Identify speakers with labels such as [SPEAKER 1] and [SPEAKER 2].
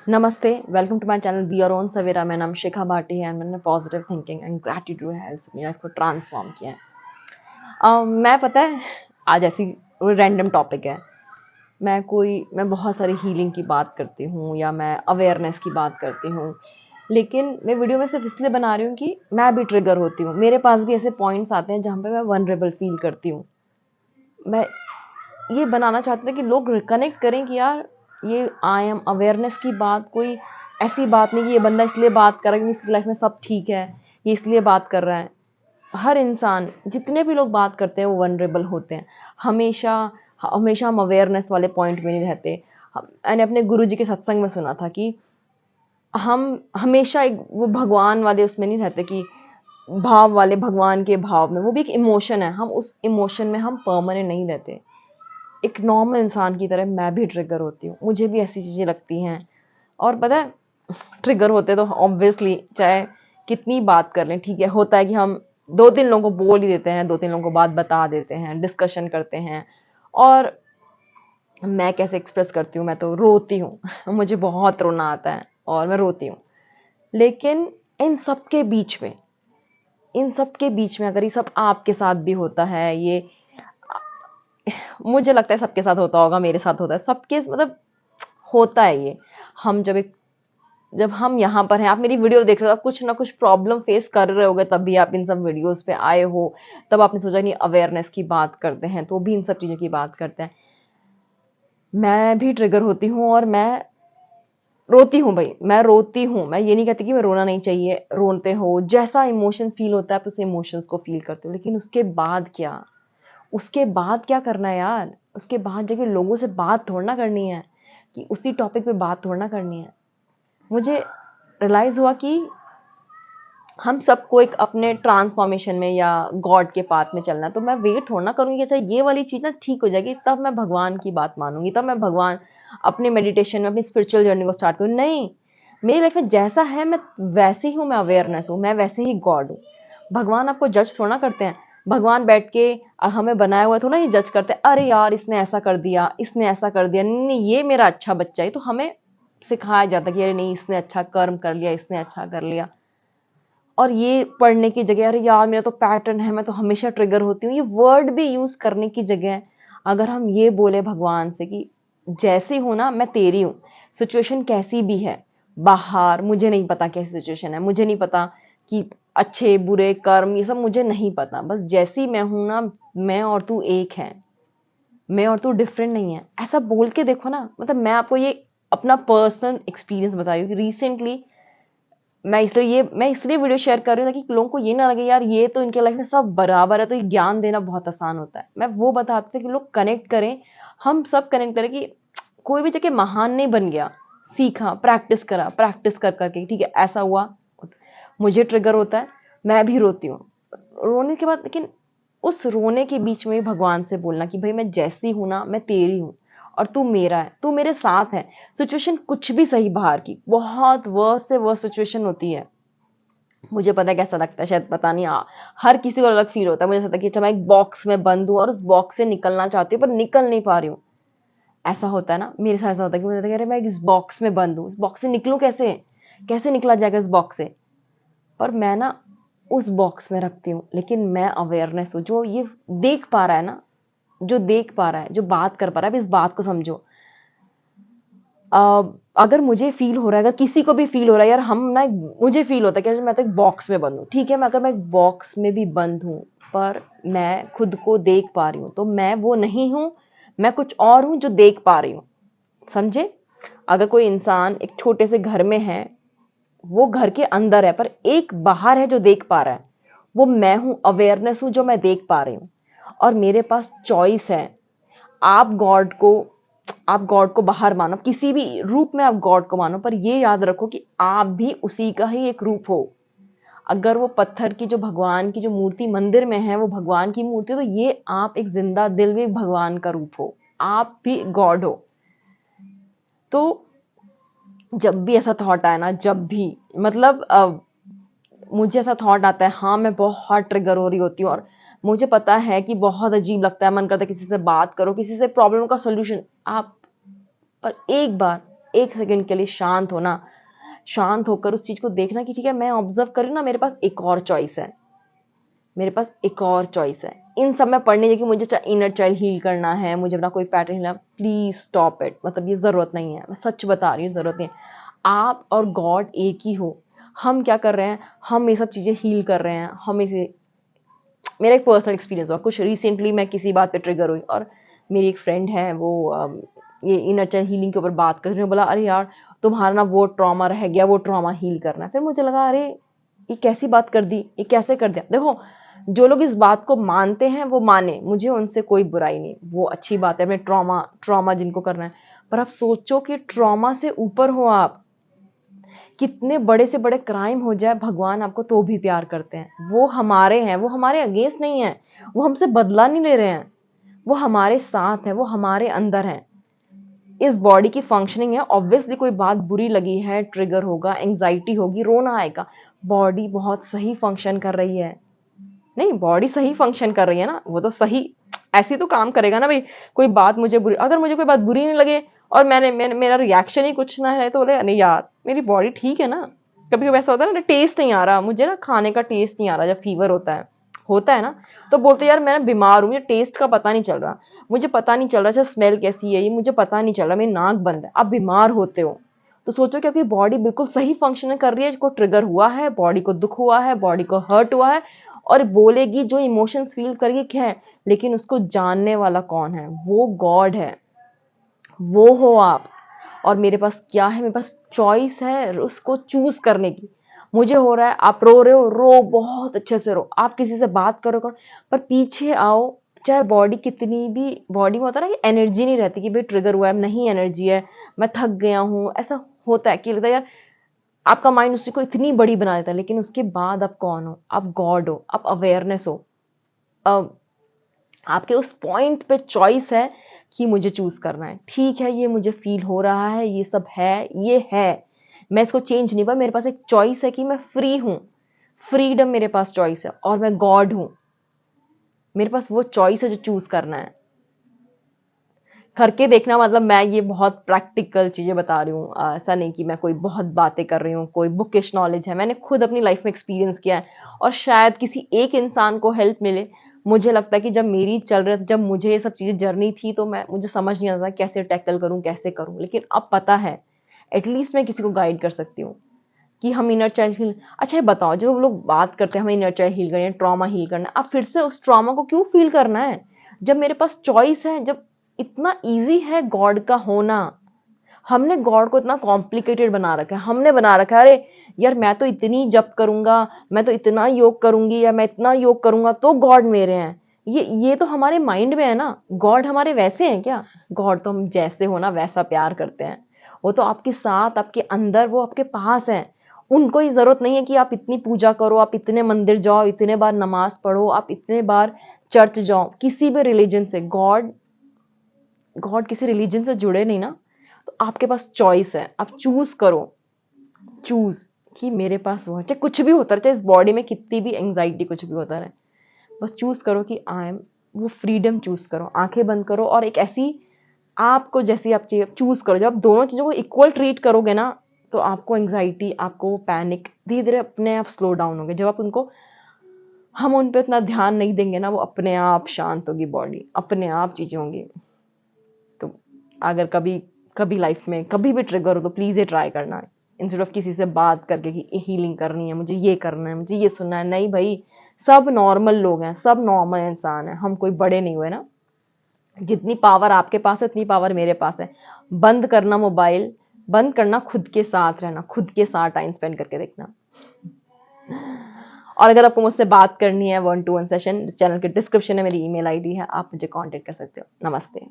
[SPEAKER 1] Namaste, welcome to my channel Be Your Own Savira. मेरा नाम शिखा भाटी है। मैंने positive thinking and gratitude helps मेरी लाइफ को ट्रांसफॉर्म किया है। मैं पता है आज ऐसी रैंडम टॉपिक है। मैं बहुत सारी हीलिंग की बात करती हूँ या मैं अवेयरनेस की बात करती हूँ, लेकिन मैं वीडियो में सिर्फ इसलिए बना रही हूँ कि मैं भी ट्रिगर होती हूँ। मेरे पास भी ऐसे पॉइंट्स आते हैं जहाँ पे मैं वनरेबल फील करती हूँ। मैं ये बनाना चाहते थे कि लोग कनेक्ट करें कि यार ये आई एम अवेयरनेस की बात कोई ऐसी बात नहीं कि ये बंदा इसलिए बात कर रहा है कि इसकी लाइफ में सब ठीक है, ये इसलिए बात कर रहा है। हर इंसान, जितने भी लोग बात करते हैं वो वनरेबल होते हैं। हमेशा हमेशा हम अवेयरनेस वाले पॉइंट में नहीं रहते। मैंने अपने गुरु जी के सत्संग में सुना था कि हम हमेशा एक वो भगवान वाले उसमें नहीं रहते कि भाव वाले भगवान के भाव में। वो भी एक इमोशन है, हम उस इमोशन में हम परमानेंट नहीं रहते। एक नॉर्मल इंसान की तरह मैं भी ट्रिगर होती हूँ, मुझे भी ऐसी चीज़ें लगती हैं। और पता है ट्रिगर होते तो ऑब्वियसली चाहे कितनी बात कर लें, ठीक है, होता है कि हम दो तीन लोगों को बोल ही देते हैं, दो तीन लोगों को बात बता देते हैं, डिस्कशन करते हैं। और मैं कैसे एक्सप्रेस करती हूँ, मैं तो रोती हूँ मुझे बहुत रोना आता है और मैं रोती हूँ। लेकिन इन सब के बीच में इन सब के बीच में अगर ये सब आपके साथ भी होता है, ये मुझे लगता है सबके साथ होता होगा, मेरे साथ होता है, सबके मतलब होता है ये। हम जब हम यहाँ पर हैं, आप मेरी वीडियो देख रहे हो, आप कुछ ना कुछ प्रॉब्लम फेस कर रहे होगे, तब भी आप इन सब वीडियोस पे आए हो। तब आपने सोचा नहीं अवेयरनेस की बात करते हैं, तो भी इन सब चीज़ों की बात करते हैं। मैं भी ट्रिगर होती हूँ और मैं रोती हूँ भाई, मैं रोती हूँ। मैं ये नहीं कहती कि मैं रोना नहीं चाहिए, रोते हो, जैसा इमोशन फील होता है आप उस इमोशंस को फील करते हो। लेकिन उसके बाद क्या करना है यार? उसके बाद जाके लोगों से बात थोड़ा ना करनी है, कि उसी टॉपिक पे बात थोड़ा ना करनी है। मुझे रियलाइज़ हुआ कि हम सबको एक अपने ट्रांसफॉर्मेशन में या गॉड के पाथ में चलना है। तो मैं वेट थोड़ा ना करूँगी कि अच्छा ये वाली चीज़ ना ठीक हो जाएगी तब मैं भगवान की बात मानूँगी, तब मैं भगवान अपने मेडिटेशन में अपनी स्पिरिचुअल जर्नी को स्टार्ट करूँ। नहीं, मेरी लाइफ में जैसा है मैं वैसे ही हूँ, मैं अवेयरनेस हूँ, मैं वैसे ही गॉड हूँ। भगवान आपको जज थोड़ा ना करते हैं। भगवान बैठ के हमें बनाया हुआ थोड़ा ये जज करते हैं, अरे यार इसने ऐसा कर दिया, इसने ऐसा कर दिया, नहीं ये मेरा अच्छा बच्चा है। तो हमें सिखाया जाता है कि अरे नहीं इसने अच्छा कर्म कर लिया, इसने अच्छा कर लिया। और ये पढ़ने की जगह अरे यार मेरा तो पैटर्न है, मैं तो हमेशा ट्रिगर होती हूँ, ये वर्ड भी यूज करने की जगह अगर हम ये बोले भगवान से कि जैसी हूं ना मैं तेरी हूँ, सिचुएशन कैसी भी है बाहर, मुझे नहीं पता कैसी सिचुएशन है, मुझे नहीं पता कि अच्छे बुरे कर्म ये सब मुझे नहीं पता, बस जैसी मैं हूं ना, मैं और तू एक है, मैं और तू डिफरेंट नहीं है, ऐसा बोल के देखो ना। मतलब मैं आपको ये अपना पर्सनल एक्सपीरियंस बता रही हूँ कि रिसेंटली मैं इसलिए वीडियो शेयर कर रही हूँ ताकि लोगों को ये ना लगे यार ये तो इनके लाइफ में सब बराबर है, तो ये ज्ञान देना बहुत आसान होता है। मैं वो बताते थे कि लोग कनेक्ट करें, हम सब कनेक्ट करें कि कोई भी जगह महान नहीं बन गया, सीखा, प्रैक्टिस करा, प्रैक्टिस कर करके ठीक है ऐसा हुआ। मुझे ट्रिगर होता है, मैं भी रोती हूँ। रोने के बाद लेकिन उस रोने के बीच में भगवान से बोलना कि भाई मैं जैसी हूं ना मैं तेरी हूँ और तू मेरा है, तू मेरे साथ है। सिचुएशन कुछ भी सही, बाहर की बहुत वर्स्ट से वर्स्ट सिचुएशन होती है, मुझे पता है कैसा लगता है, शायद पता नहीं, हर किसी को अलग फील होता है। मुझे ऐसा लगता है कि अच्छा मैं एक बॉक्स में बंद हूँ और उस बॉक्स से निकलना चाहती हूँ पर निकल नहीं पा रही हूँ। ऐसा होता है ना, मेरे साथ ऐसा होता है कि मुझे लगता है अरे मैं इस बॉक्स में बंद हूँ, इस बॉक्स से निकलूँ कैसे, कैसे निकला जाएगा इस बॉक्स से। पर मैं ना उस बॉक्स में रखती हूँ, लेकिन मैं अवेयरनेस हूँ, जो ये देख पा रहा है ना, जो देख पा रहा है, जो बात कर पा रहा है, अब इस बात को समझो। अगर मुझे फील हो रहा है, अगर किसी को भी फील हो रहा है यार हम ना, मुझे फील होता है कि मैं तो एक बॉक्स में बंद हूँ, ठीक है, मैं अगर मैं एक बॉक्स में भी बंद हूँ पर मैं खुद को देख पा रही हूँ, तो मैं वो नहीं हूँ, मैं कुछ और हूँ जो देख पा रही हूँ। समझे? अगर कोई इंसान एक छोटे से घर में है, वो घर के अंदर है पर एक बाहर है जो देख पा रहा है, वो मैं हूँ, अवेयरनेस हूँ जो मैं देख पा रही हूँ। और मेरे पास चॉइस है। आप गॉड को आप गॉड को बाहर मानो, किसी भी रूप में आप गॉड को मानो, पर ये याद रखो कि आप भी उसी का ही एक रूप हो। अगर वो पत्थर की जो भगवान की जो मूर्ति मंदिर में है वो भगवान की मूर्ति, तो ये आप एक जिंदा दिल में भगवान का रूप हो, आप भी गॉड हो। तो जब भी ऐसा थॉट आए ना, जब भी मतलब मुझे ऐसा थॉट आता है, हाँ मैं बहुत ट्रिगर हो रही होती हूँ और मुझे पता है कि बहुत अजीब लगता है, मन करता है किसी से बात करो, किसी से प्रॉब्लम का सोल्यूशन आप, पर एक बार एक सेकंड के लिए शांत होना, शांत होकर उस चीज को देखना कि ठीक है मैं ऑब्जर्व कर रही हूँ ना, मेरे पास एक और चॉइस है, मेरे पास एक और चॉइस है। इन सब में पढ़ने की मुझे इनर चाइल्ड हील करना है, मुझे अपना कोई पैटर्न हिलना, प्लीज स्टॉप इट। मतलब ये जरूरत नहीं है, मैं सच बता रही हूँ, जरूरत नहीं है। आप और गॉड एक ही हो। हम क्या कर रहे हैं, हम ये सब चीजें हील कर रहे हैं, हम इसे, मेरा एक पर्सनल एक्सपीरियंस हुआ कुछ रिसेंटली, मैं किसी बात पे ट्रिगर हुई और मेरी एक फ्रेंड है वो ये इनर चाइल्ड हीलिंग के ऊपर बात कर रही है, बोला अरे यार तुम्हारा ना वो ट्रॉमा रह गया, वो ट्रॉमा हील करना है। फिर मुझे लगा अरे ये कैसी बात कर दी, ये कैसे कर दिया। देखो जो लोग इस बात को मानते हैं वो माने, मुझे उनसे कोई बुराई नहीं, वो अच्छी बात है, अपने ट्रॉमा ट्रॉमा जिनको करना है। पर आप सोचो कि ट्रॉमा से ऊपर हो आप, कितने बड़े से बड़े क्राइम हो जाए भगवान आपको तो भी प्यार करते हैं। वो हमारे हैं, वो हमारे अगेंस्ट नहीं है, वो हमसे बदला नहीं ले रहे हैं, वो हमारे साथ है, वो हमारे अंदर है। इस बॉडी की फंक्शनिंग है, ऑब्वियसली कोई बात बुरी लगी है, ट्रिगर होगा, एंग्जाइटी होगी, रोना आएगा। बॉडी बहुत सही फंक्शन कर रही है, नहीं बॉडी सही फंक्शन कर रही है ना, वो तो सही ऐसी तो काम करेगा ना भाई। कोई बात मुझे बुरी, अगर मुझे कोई बात बुरी नहीं लगे और मैंने मेरा रिएक्शन ही कुछ ना है तो बोले नहीं यार मेरी बॉडी ठीक है ना। कभी कभी ऐसा होता है ना, टेस्ट नहीं आ रहा मुझे, ना खाने का टेस्ट नहीं आ रहा, जब फीवर होता है ना, तो बोलते यार मैं बीमार हूँ, मुझे टेस्ट का पता नहीं चल रहा, मुझे पता नहीं चल रहा अच्छा स्मेल कैसी है, ये मुझे पता नहीं चल रहा, मेरी नाक बंद है। आप बीमार होते हो तो सोचो कि आपकी बॉडी बिल्कुल सही फंक्शन कर रही है, को ट्रिगर हुआ है, बॉडी को दुख हुआ है, बॉडी को हर्ट हुआ है, और बोलेगी जो इमोशंस फील करेगी क्या है, लेकिन उसको जानने वाला कौन है, वो गॉड है, वो हो आप। और मेरे पास क्या है, मेरे पास चॉइस है उसको चूज करने की। मुझे हो रहा है आप रो रहे हो, रो बहुत अच्छे से रो, आप किसी से बात करो पर पीछे आओ, चाहे बॉडी कितनी भी, बॉडी में होता है ना कि एनर्जी नहीं रहती कि भाई ट्रिगर हुआ है, नहीं एनर्जी है, मैं थक गया हूँ, ऐसा होता है कि लगता है यार आपका माइंड उसी को इतनी बड़ी बना देता है। लेकिन उसके बाद आप कौन हो, आप गॉड हो, आप अवेयरनेस हो। अब आपके उस पॉइंट पे चॉइस है कि मुझे चूज करना है, ठीक है ये मुझे फील हो रहा है, ये सब है, ये है, मैं इसको चेंज नहीं, पर मेरे पास एक चॉइस है कि मैं फ्री हूं, फ्रीडम मेरे पास चॉइस है, और मैं गॉड हूं, मेरे पास वो चॉइस है जो चूज करना है। करके देखना, मतलब मैं ये बहुत प्रैक्टिकल चीजें बता रही हूँ, ऐसा नहीं कि मैं कोई बहुत बातें कर रही हूँ, कोई बुकिश नॉलेज है, मैंने खुद अपनी लाइफ में एक्सपीरियंस किया है, और शायद किसी एक इंसान को हेल्प मिले। मुझे लगता है कि जब मेरी चल रही, जब मुझे ये सब चीजें जर्नी थी तो मुझे समझ नहीं आता कैसे टैकल करूँ, कैसे करूँ, लेकिन अब पता है एटलीस्ट मैं किसी को गाइड कर सकती हूँ कि हम इनर चाइल्ड हील। अच्छा ये बताओ, जो लोग बात करते हैं हमें इनर चाइल्ड हील करना है, ट्रॉमा हील करना है, अब फिर से उस ट्रॉमा को क्यों फील करना है जब मेरे पास चॉइस है, जब इतना इजी है गॉड का होना। हमने गॉड को इतना कॉम्प्लिकेटेड बना रखा है, हमने बना रखा है अरे यार मैं तो इतनी जप करूंगा, मैं तो इतना योग करूंगी, या मैं इतना योग करूंगा तो गॉड मेरे हैं। ये तो हमारे माइंड में है ना, गॉड हमारे वैसे हैं क्या? गॉड तो हम जैसे हो ना वैसा प्यार करते हैं, वो तो आपके साथ, आपके अंदर, वो आपके पास है। उनको ही जरूरत नहीं है कि आप इतनी पूजा करो, आप इतने मंदिर जाओ, इतने बार नमाज पढ़ो, आप इतने बार चर्च जाओ, किसी भी रिलीजन से। गॉड गॉड किसी रिलीजन से जुड़े नहीं ना, तो आपके पास चॉइस है, आप चूज करो, चूज कि मेरे पास वो है, चाहे कुछ भी होता रहे, चाहे इस बॉडी में कितनी भी एंग्जाइटी कुछ भी होता रहे, बस चूज करो कि आई एम, वो फ्रीडम चूज करो, आंखें बंद करो और एक ऐसी आपको जैसी आप चाहिए चूज करो। जब आप दोनों चीजों को इक्वल ट्रीट करोगे ना, तो आपको एंग्जाइटी, आपको पैनिक धीरे धीरे अपने आप स्लो डाउन होंगे। जब आप उनको, हम उन पे इतना ध्यान नहीं देंगे ना, वो अपने आप शांत होगी बॉडी, अपने आप चीजें होंगी। तो अगर कभी कभी लाइफ में कभी भी ट्रिगर हो तो प्लीज ये ट्राई करना है, इंस्टेड ऑफ किसी से बात करके कि हीलिंग करनी है, मुझे ये करना है, मुझे ये सुनना है। नहीं भाई, सब नॉर्मल लोग हैं, सब नॉर्मल इंसान है, हम कोई बड़े नहीं हुए ना। जितनी पावर आपके पास है उतनी पावर मेरे पास है। बंद करना मोबाइल, बंद करना, खुद के साथ रहना, खुद के साथ टाइम स्पेंड करके देखना। और अगर आपको मुझसे बात करनी है 1-to-1 सेशन, इस चैनल के डिस्क्रिप्शन में मेरी ईमेल आईडी है, आप मुझे कांटेक्ट कर सकते हो। नमस्ते।